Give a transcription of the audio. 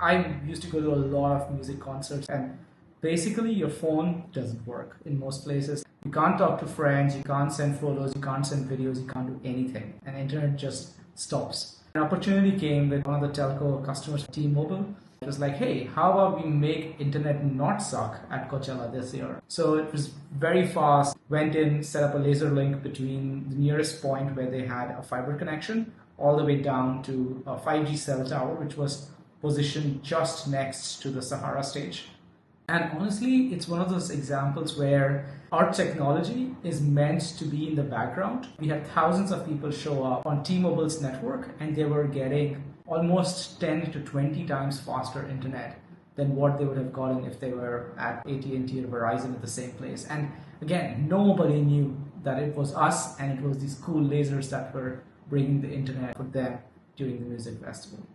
I used to go to a lot of music concerts, and basically your phone doesn't work in most places. You can't talk to friends, you can't send photos, you can't send videos, you can't do anything, and internet just stops. An opportunity came with one of the telco customers, T-Mobile. It was like, hey, how about we make internet not suck at Coachella this year? So it was very fast, went in, set up a laser link between the nearest point where they had a fiber connection all the way down to a 5G cell tower, which was positioned just next to the Sahara stage. And honestly, it's one of those examples where our technology is meant to be in the background. We had thousands of people show up on T-Mobile's network, and they were getting almost 10 to 20 times faster internet than what they would have gotten if they were at AT&T or Verizon at the same place. And again, nobody knew that it was us, and it was these cool lasers that were bringing the internet for them during the music festival.